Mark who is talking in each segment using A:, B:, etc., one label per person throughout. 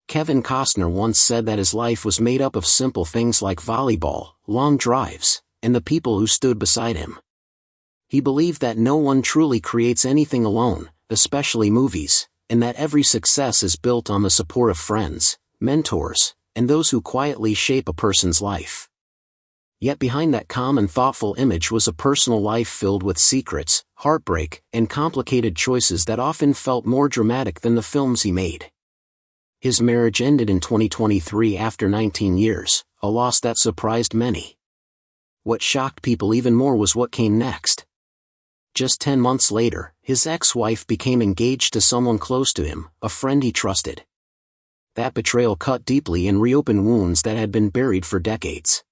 A: Kevin Costner once said that his life was made up of simple things like volleyball, long drives, and the people who stood beside him. He believed that no one truly creates anything alone, especially movies, and that every success is built on the support of friends, mentors, and those who quietly shape a person's life. Yet behind that calm and thoughtful image was a personal life filled with secrets, heartbreak, and complicated choices that often felt more dramatic than the films he made. His marriage ended in 2023 after 19 years, a loss that surprised many. What shocked people even more was what came next. Just 10 months later, his ex-wife became engaged to someone close to him, a friend he trusted. That betrayal cut deeply and reopened wounds that had been buried for decades.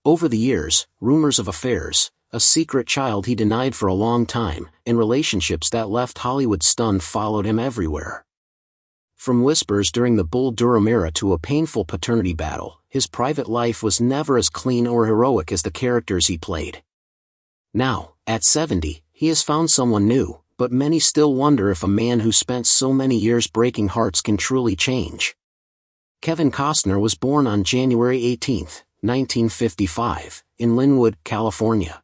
A: Over the years, rumors of affairs, a secret child he denied for a long time, and relationships that left Hollywood stunned followed him everywhere. From whispers during the Bull Durham era to a painful paternity battle, his private life was never as clean or heroic as the characters he played. Now, at 70, he has found someone new, but many still wonder if a man who spent so many years breaking hearts can truly change. Kevin Costner was born on January 18, 1955, in Linwood, California.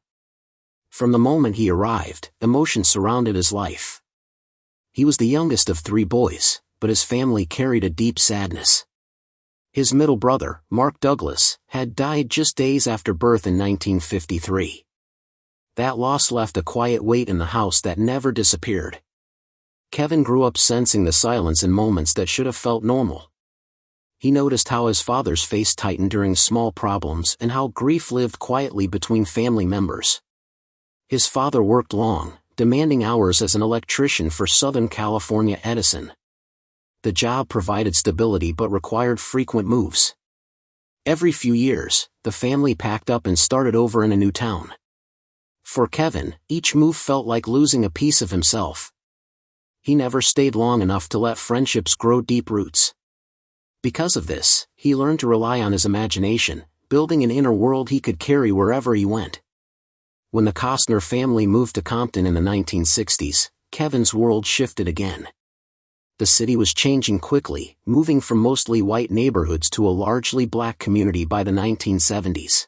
A: From the moment he arrived, emotion surrounded his life. He was the youngest of 3 boys, but his family carried a deep sadness. His middle brother, Mark Douglas, had died just days after birth in 1953. That loss left a quiet weight in the house that never disappeared. Kevin grew up sensing the silence in moments that should have felt normal. He noticed how his father's face tightened during small problems and how grief lived quietly between family members. His father worked long, demanding hours as an electrician for Southern California Edison. The job provided stability but required frequent moves. Every few years, the family packed up and started over in a new town. For Kevin, each move felt like losing a piece of himself. He never stayed long enough to let friendships grow deep roots. Because of this, he learned to rely on his imagination, building an inner world he could carry wherever he went. When the Costner family moved to Compton in the 1960s, Kevin's world shifted again. The city was changing quickly, moving from mostly white neighborhoods to a largely black community by the 1970s.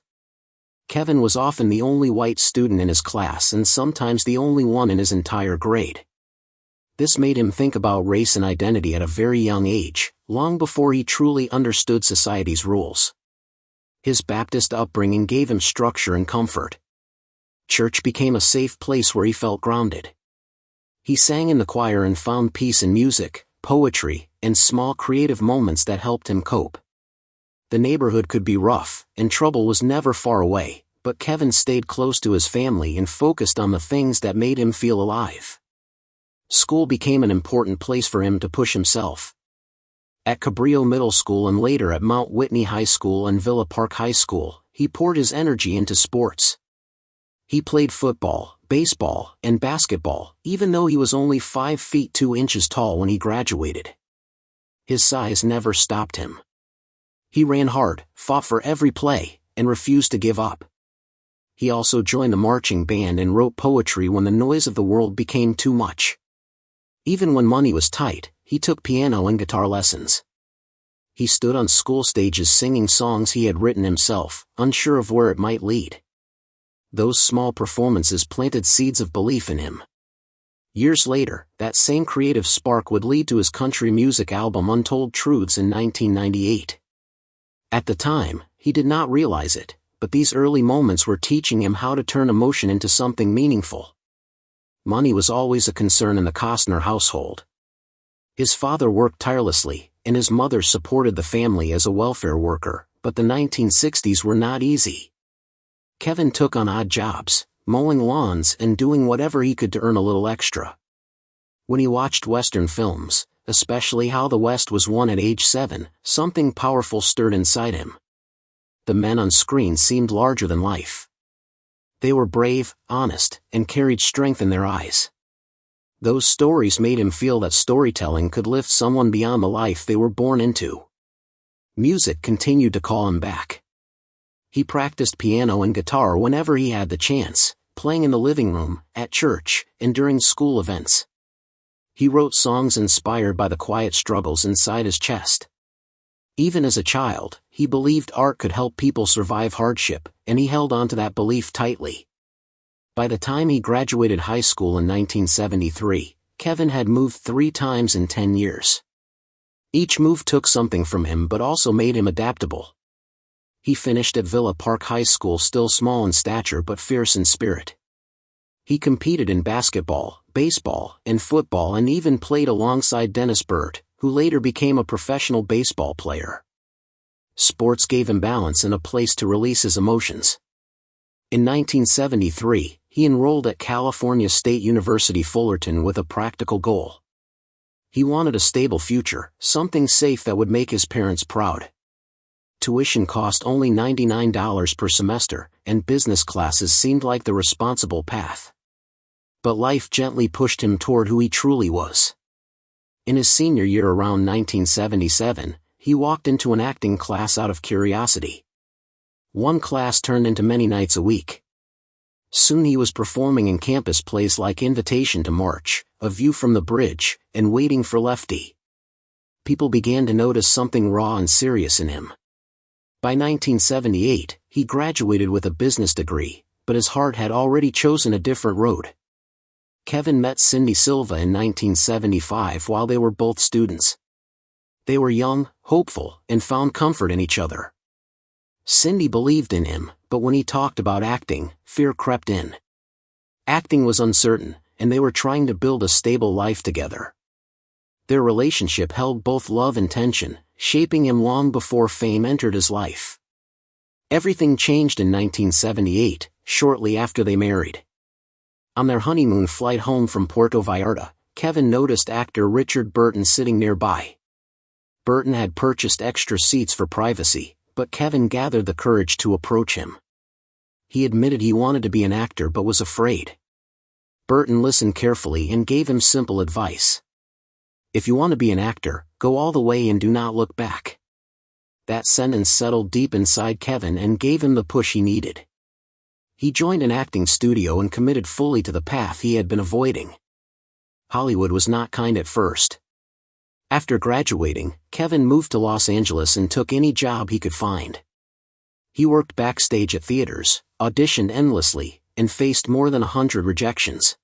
A: Kevin was often the only white student in his class and sometimes the only one in his entire grade. This made him think about race and identity at a very young age, long before he truly understood society's rules. His Baptist upbringing gave him structure and comfort. Church became a safe place where he felt grounded. He sang in the choir and found peace in music, poetry, and small creative moments that helped him cope. The neighborhood could be rough, and trouble was never far away, but Kevin stayed close to his family and focused on the things that made him feel alive. School became an important place for him to push himself. At Cabrillo Middle School and later at Mount Whitney High School and Villa Park High School, he poured his energy into sports. He played football, baseball, and basketball, even though he was only 5 feet 2 inches tall when he graduated. His size never stopped him. He ran hard, fought for every play, and refused to give up. He also joined the marching band and wrote poetry when the noise of the world became too much. Even when money was tight, he took piano and guitar lessons. He stood on school stages singing songs he had written himself, unsure of where it might lead. Those small performances planted seeds of belief in him. Years later, that same creative spark would lead to his country music album Untold Truths in 1998. At the time, he did not realize it, but these early moments were teaching him how to turn emotion into something meaningful. Money was always a concern in the Costner household. His father worked tirelessly, and his mother supported the family as a welfare worker, but the 1960s were not easy. Kevin took on odd jobs, mowing lawns and doing whatever he could to earn a little extra. When he watched Western films, especially How the West Was Won at age 7, something powerful stirred inside him. The men on screen seemed larger than life. They were brave, honest, and carried strength in their eyes. Those stories made him feel that storytelling could lift someone beyond the life they were born into. Music continued to call him back. He practiced piano and guitar whenever he had the chance, playing in the living room, at church, and during school events. He wrote songs inspired by the quiet struggles inside his chest. Even as a child, he believed art could help people survive hardship, and he held on to that belief tightly. By the time he graduated high school in 1973, Kevin had moved 3 times in 10 years. Each move took something from him but also made him adaptable. He finished at Villa Park High School, still small in stature but fierce in spirit. He competed in basketball, baseball, and football, and even played alongside Dennis Byrd, who later became a professional baseball player. Sports gave him balance and a place to release his emotions. In 1973, he enrolled at California State University Fullerton with a practical goal. He wanted a stable future, something safe that would make his parents proud. Tuition cost only $99 per semester, and business classes seemed like the responsible path. But life gently pushed him toward who he truly was. In his senior year around 1977, he walked into an acting class out of curiosity. One class turned into many nights a week. Soon he was performing in campus plays like Invitation to March, A View from the Bridge, and Waiting for Lefty. People began to notice something raw and serious in him. By 1978, he graduated with a business degree, but his heart had already chosen a different road. Kevin met Cindy Silva in 1975 while they were both students. They were young, hopeful, and found comfort in each other. Cindy believed in him, but when he talked about acting, fear crept in. Acting was uncertain, and they were trying to build a stable life together. Their relationship held both love and tension, shaping him long before fame entered his life. Everything changed in 1978, shortly after they married. On their honeymoon flight home from Puerto Vallarta, Kevin noticed actor Richard Burton sitting nearby. Burton had purchased extra seats for privacy, but Kevin gathered the courage to approach him. He admitted he wanted to be an actor but was afraid. Burton listened carefully and gave him simple advice. "If you want to be an actor, go all the way and do not look back." That sentence settled deep inside Kevin and gave him the push he needed. He joined an acting studio and committed fully to the path he had been avoiding. Hollywood was not kind at first. After graduating, Kevin moved to Los Angeles and took any job he could find. He worked backstage at theaters, auditioned endlessly, and faced more than 100 rejections.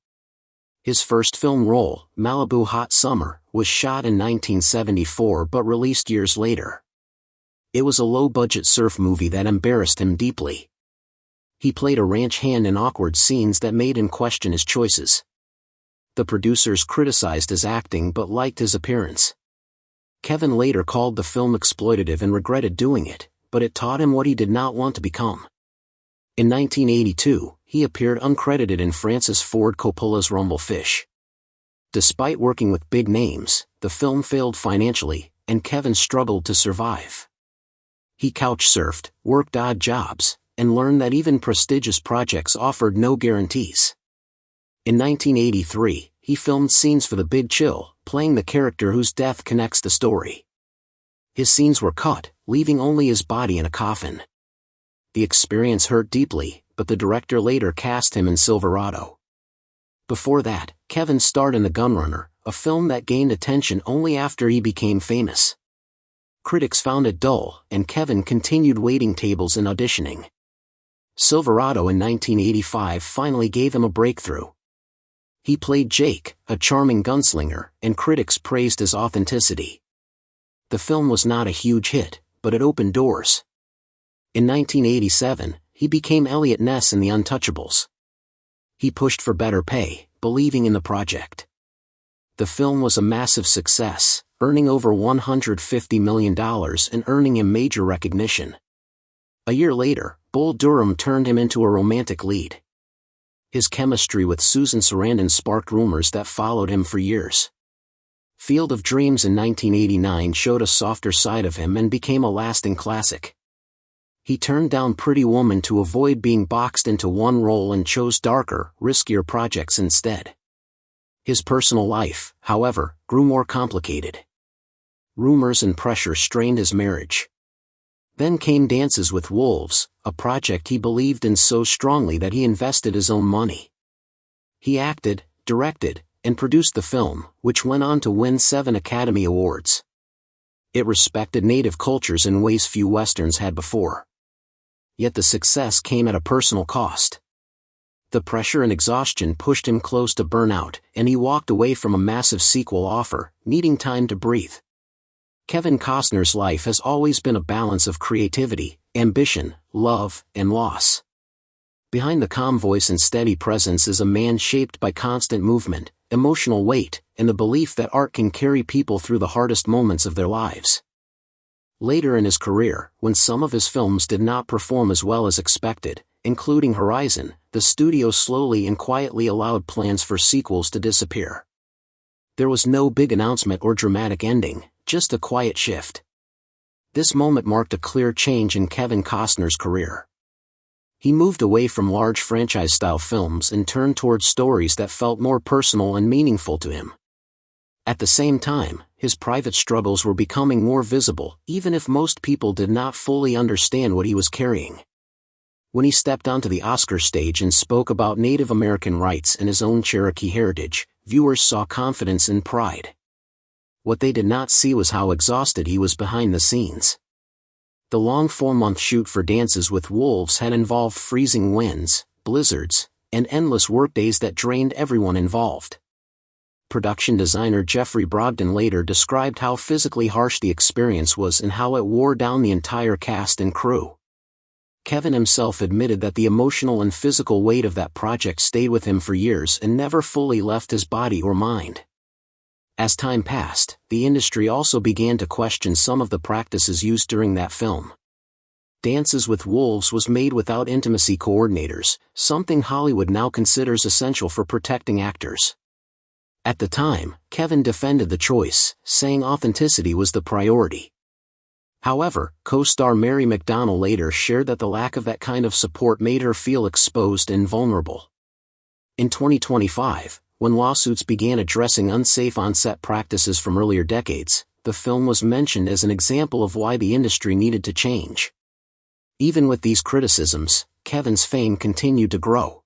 A: His first film role, Malibu Hot Summer, was shot in 1974 but released years later. It was a low-budget surf movie that embarrassed him deeply. He played a ranch hand in awkward scenes that made him question his choices. The producers criticized his acting but liked his appearance. Kevin later called the film exploitative and regretted doing it, but it taught him what he did not want to become. In 1982, he appeared uncredited in Francis Ford Coppola's Rumblefish. Despite working with big names, the film failed financially, and Kevin struggled to survive. He couch-surfed, worked odd jobs, and learned that even prestigious projects offered no guarantees. In 1983, he filmed scenes for The Big Chill, playing the character whose death connects the story. His scenes were cut, leaving only his body in a coffin. The experience hurt deeply, but the director later cast him in Silverado. Before that, Kevin starred in The Gunrunner, a film that gained attention only after he became famous. Critics found it dull, and Kevin continued waiting tables and auditioning. Silverado in 1985 finally gave him a breakthrough. He played Jake, a charming gunslinger, and critics praised his authenticity. The film was not a huge hit, but it opened doors. In 1987, he became Elliot Ness in The Untouchables. He pushed for better pay, believing in the project. The film was a massive success, earning over $150 million and earning him major recognition. A year later, Bull Durham turned him into a romantic lead. His chemistry with Susan Sarandon sparked rumors that followed him for years. Field of Dreams in 1989 showed a softer side of him and became a lasting classic. He turned down Pretty Woman to avoid being boxed into one role and chose darker, riskier projects instead. His personal life, however, grew more complicated. Rumors and pressure strained his marriage. Then came Dances with Wolves, a project he believed in so strongly that he invested his own money. He acted, directed, and produced the film, which went on to win 7 Academy Awards. It respected native cultures in ways few Westerns had before. Yet the success came at a personal cost. The pressure and exhaustion pushed him close to burnout, and he walked away from a massive sequel offer, needing time to breathe. Kevin Costner's life has always been a balance of creativity, ambition, love, and loss. Behind the calm voice and steady presence is a man shaped by constant movement, emotional weight, and the belief that art can carry people through the hardest moments of their lives. Later in his career, when some of his films did not perform as well as expected, including Horizon, the studio slowly and quietly allowed plans for sequels to disappear. There was no big announcement or dramatic ending, just a quiet shift. This moment marked a clear change in Kevin Costner's career. He moved away from large franchise-style films and turned towards stories that felt more personal and meaningful to him. At the same time, his private struggles were becoming more visible, even if most people did not fully understand what he was carrying. When he stepped onto the Oscar stage and spoke about Native American rights and his own Cherokee heritage, viewers saw confidence and pride. What they did not see was how exhausted he was behind the scenes. The long 4-month shoot for Dances with Wolves had involved freezing winds, blizzards, and endless workdays that drained everyone involved. Production designer Jeffrey Brogdon later described how physically harsh the experience was and how it wore down the entire cast and crew. Kevin himself admitted that the emotional and physical weight of that project stayed with him for years and never fully left his body or mind. As time passed, the industry also began to question some of the practices used during that film. Dances with Wolves was made without intimacy coordinators, something Hollywood now considers essential for protecting actors. At the time, Kevin defended the choice, saying authenticity was the priority. However, co-star Mary McDonnell later shared that the lack of that kind of support made her feel exposed and vulnerable. In 2025, when lawsuits began addressing unsafe on-set practices from earlier decades, the film was mentioned as an example of why the industry needed to change. Even with these criticisms, Kevin's fame continued to grow.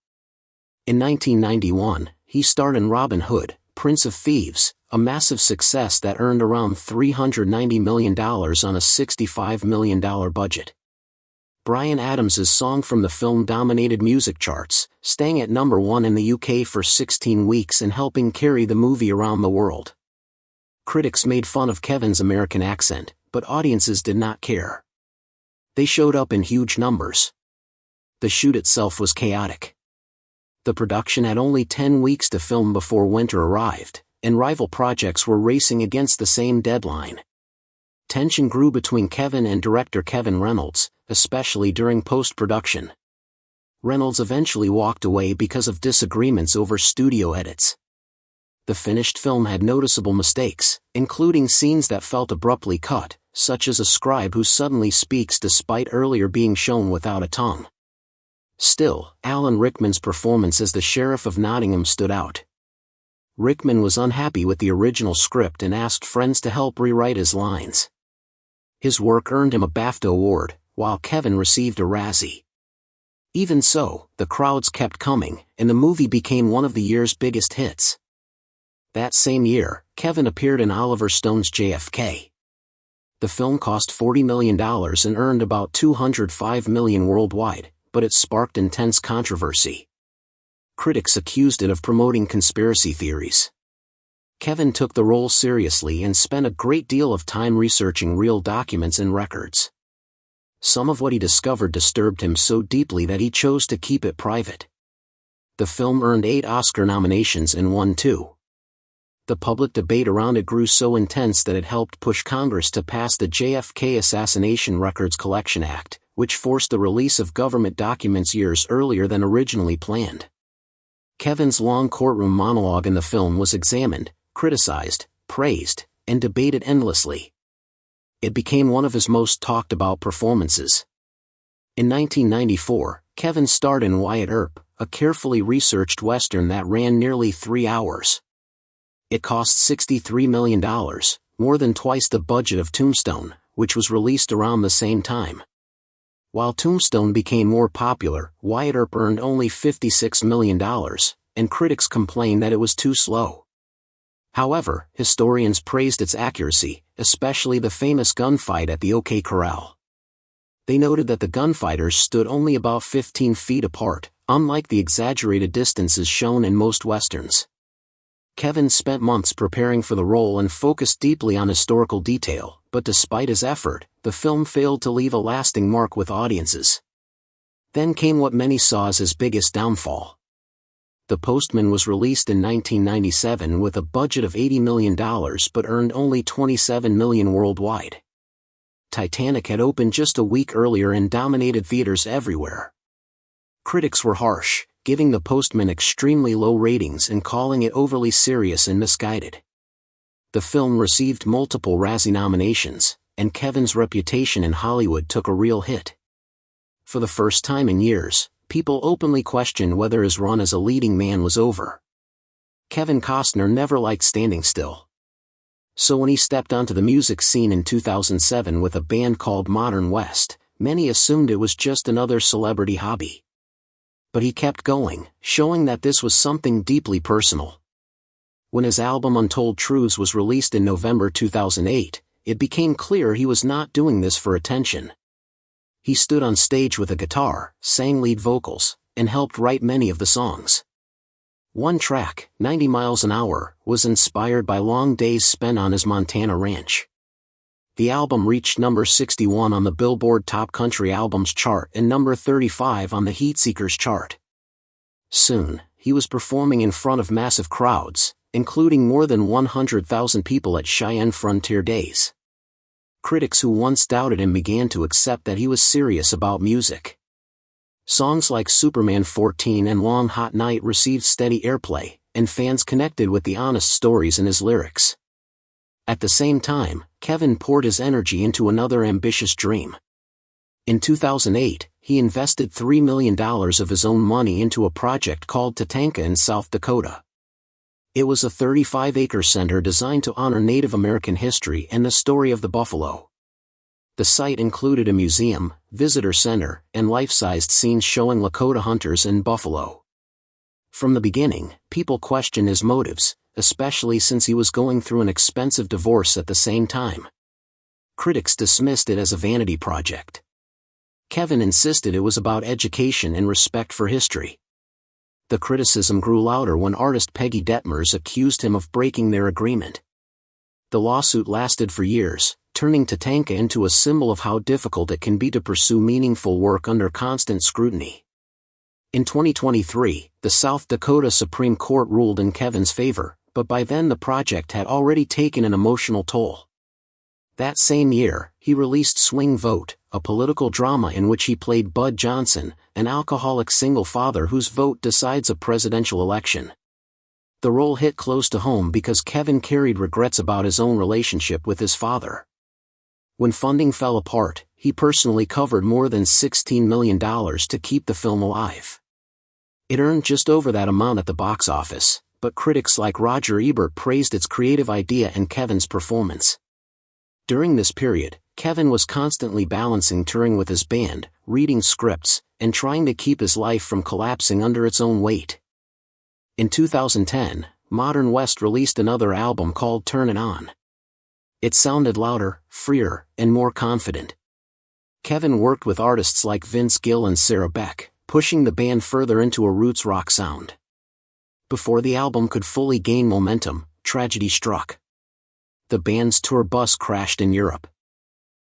A: In 1991, he starred in Robin Hood, Prince of Thieves, a massive success that earned around $390 million on a $65 million budget. Bryan Adams's song from the film dominated music charts, staying at number 1 in the UK for 16 weeks and helping carry the movie around the world. Critics made fun of Kevin's American accent, but audiences did not care. They showed up in huge numbers. The shoot itself was chaotic. The production had only 10 weeks to film before winter arrived, and rival projects were racing against the same deadline. Tension grew between Kevin and director Kevin Reynolds, especially during post-production. Reynolds eventually walked away because of disagreements over studio edits. The finished film had noticeable mistakes, including scenes that felt abruptly cut, such as a scribe who suddenly speaks despite earlier being shown without a tongue. Still, Alan Rickman's performance as the Sheriff of Nottingham stood out. Rickman was unhappy with the original script and asked friends to help rewrite his lines. His work earned him a BAFTA award, while Kevin received a Razzie. Even so, the crowds kept coming, and the movie became one of the year's biggest hits. That same year, Kevin appeared in Oliver Stone's JFK. The film cost $40 million and earned about $205 million worldwide, but it sparked intense controversy. Critics accused it of promoting conspiracy theories. Kevin took the role seriously and spent a great deal of time researching real documents and records. Some of what he discovered disturbed him so deeply that he chose to keep it private. The film earned 8 Oscar nominations and won 2. The public debate around it grew so intense that it helped push Congress to pass the JFK Assassination Records Collection Act, which forced the release of government documents years earlier than originally planned. Kevin's long courtroom monologue in the film was examined, criticized, praised, and debated endlessly. It became one of his most talked about performances. In 1994, Kevin starred in Wyatt Earp, a carefully researched Western that ran nearly 3 hours. It cost $63 million, more than twice the budget of Tombstone, which was released around the same time. While Tombstone became more popular, Wyatt Earp earned only $56 million, and critics complained that it was too slow. However, historians praised its accuracy, especially the famous gunfight at the OK Corral. They noted that the gunfighters stood only about 15 feet apart, unlike the exaggerated distances shown in most westerns. Kevin spent months preparing for the role and focused deeply on historical detail, but despite his effort, the film failed to leave a lasting mark with audiences. Then came what many saw as his biggest downfall. The Postman was released in 1997 with a budget of $80 million but earned only $27 million worldwide. Titanic had opened just a week earlier and dominated theaters everywhere. Critics were harsh, giving The Postman extremely low ratings and calling it overly serious and misguided. The film received multiple Razzie nominations, and Kevin's reputation in Hollywood took a real hit. For the first time in years, people openly questioned whether his run as a leading man was over. Kevin Costner never liked standing still. So when he stepped onto the music scene in 2007 with a band called Modern West, many assumed it was just another celebrity hobby. But he kept going, showing that this was something deeply personal. When his album Untold Truths was released in November 2008, it became clear he was not doing this for attention. He stood on stage with a guitar, sang lead vocals, and helped write many of the songs. One track, 90 Miles an Hour, was inspired by long days spent on his Montana ranch. The album reached number 61 on the Billboard Top Country Albums chart and number 35 on the Heatseekers chart. Soon, he was performing in front of massive crowds, including more than 100,000 people at Cheyenne Frontier Days. Critics who once doubted him began to accept that he was serious about music. Songs like Superman 14 and Long Hot Night received steady airplay, and fans connected with the honest stories in his lyrics. At the same time, Kevin poured his energy into another ambitious dream. In 2008, he invested $3 million of his own money into a project called Tatanka in South Dakota. It was a 35-acre center designed to honor Native American history and the story of the buffalo. The site included a museum, visitor center, and life-sized scenes showing Lakota hunters and buffalo. From the beginning, people questioned his motives, especially since he was going through an expensive divorce at the same time. Critics dismissed it as a vanity project. Kevin insisted it was about education and respect for history. The criticism grew louder when artist Peggy Detmers accused him of breaking their agreement. The lawsuit lasted for years, turning Tatanka into a symbol of how difficult it can be to pursue meaningful work under constant scrutiny. In 2023, the South Dakota Supreme Court ruled in Kevin's favor, but by then the project had already taken an emotional toll. That same year, he released Swing Vote, a political drama in which he played Bud Johnson, an alcoholic single father whose vote decides a presidential election. The role hit close to home because Kevin carried regrets about his own relationship with his father. When funding fell apart, he personally covered more than $16 million to keep the film alive. It earned just over that amount at the box office, but critics like Roger Ebert praised its creative idea and Kevin's performance. During this period, Kevin was constantly balancing touring with his band, reading scripts, and trying to keep his life from collapsing under its own weight. In 2010, Modern West released another album called Turn It On. It sounded louder, freer, and more confident. Kevin worked with artists like Vince Gill and Sarah Beck, pushing the band further into a roots rock sound. Before the album could fully gain momentum, tragedy struck. The band's tour bus crashed in Europe.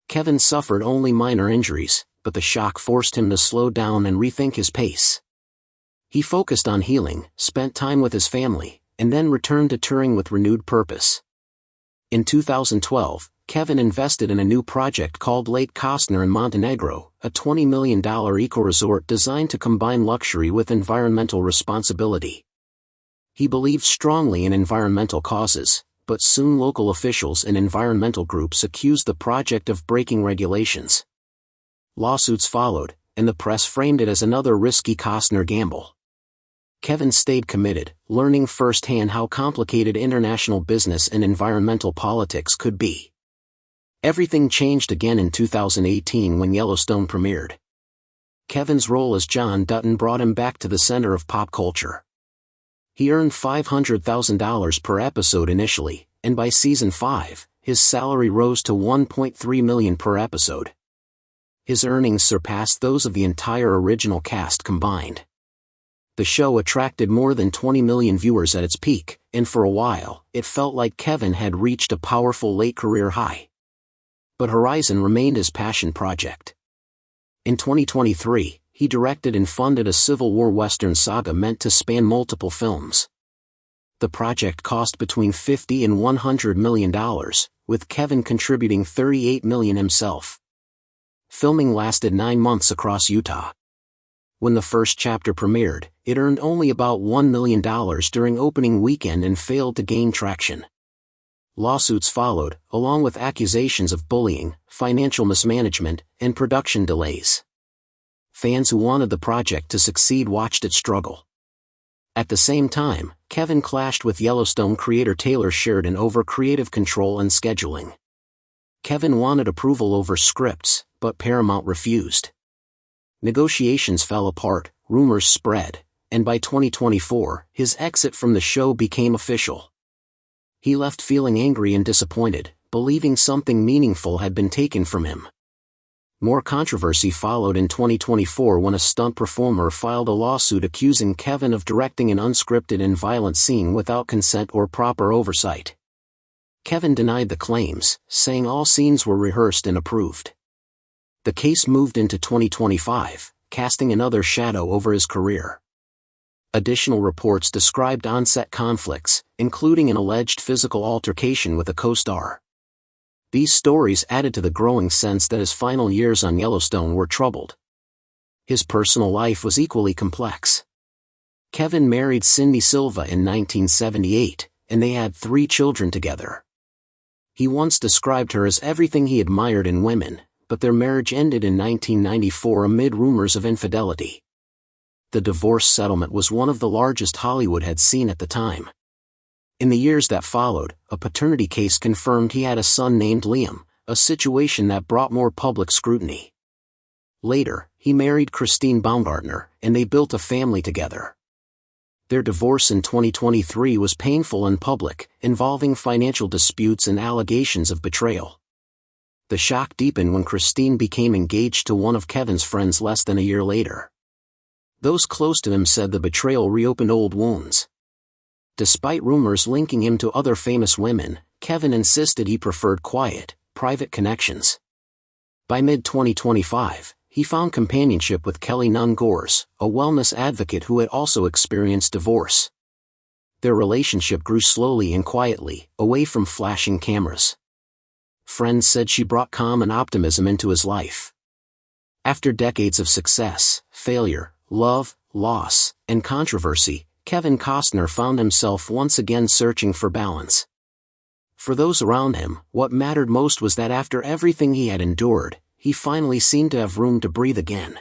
A: Kevin suffered only minor injuries, but the shock forced him to slow down and rethink his pace. He focused on healing, spent time with his family, and then returned to touring with renewed purpose. In 2012, Kevin invested in a new project called Lake Kostner in Montenegro, a $20 million eco-resort designed to combine luxury with environmental responsibility. He believed strongly in environmental causes, but soon local officials and environmental groups accused the project of breaking regulations. Lawsuits followed, and the press framed it as another risky Costner gamble. Kevin stayed committed, learning firsthand how complicated international business and environmental politics could be. Everything changed again in 2018 when Yellowstone premiered. Kevin's role as John Dutton brought him back to the center of pop culture. He earned $500,000 per episode initially, and by season 5, his salary rose to $1.3 million per episode. His earnings surpassed those of the entire original cast combined. The show attracted more than 20 million viewers at its peak, and for a while, it felt like Kevin had reached a powerful late career high. But Horizon remained his passion project. In 2023, he directed and funded a Civil War Western saga meant to span multiple films. The project cost between $50 and $100 million, with Kevin contributing $38 million himself. Filming lasted 9 months across Utah. When the first chapter premiered, it earned only about $1 million during opening weekend and failed to gain traction. Lawsuits followed, along with accusations of bullying, financial mismanagement, and production delays. Fans who wanted the project to succeed watched it struggle. At the same time, Kevin clashed with Yellowstone creator Taylor Sheridan over creative control and scheduling. Kevin wanted approval over scripts, but Paramount refused. Negotiations fell apart, rumors spread, and by 2024, his exit from the show became official. He left feeling angry and disappointed, believing something meaningful had been taken from him. More controversy followed in 2024 when a stunt performer filed a lawsuit accusing Kevin of directing an unscripted and violent scene without consent or proper oversight. Kevin denied the claims, saying all scenes were rehearsed and approved. The case moved into 2025, casting another shadow over his career. Additional reports described on-set conflicts, including an alleged physical altercation with a co-star. These stories added to the growing sense that his final years on Yellowstone were troubled. His personal life was equally complex. Kevin married Cindy Silva in 1978, and they had 3 children together. He once described her as everything he admired in women, but their marriage ended in 1994 amid rumors of infidelity. The divorce settlement was one of the largest Hollywood had seen at the time. In the years that followed, a paternity case confirmed he had a son named Liam, a situation that brought more public scrutiny. Later, he married Christine Baumgartner, and they built a family together. Their divorce in 2023 was painful and public, involving financial disputes and allegations of betrayal. The shock deepened when Christine became engaged to one of Kevin's friends less than a year later. Those close to him said the betrayal reopened old wounds. Despite rumors linking him to other famous women, Kevin insisted he preferred quiet, private connections. By mid-2025, he found companionship with Kelly Nunn Gores, a wellness advocate who had also experienced divorce. Their relationship grew slowly and quietly, away from flashing cameras. Friends said she brought calm and optimism into his life. After decades of success, failure, love, loss, and controversy, Kevin Costner found himself once again searching for balance. For those around him, what mattered most was that after everything he had endured, he finally seemed to have room to breathe again.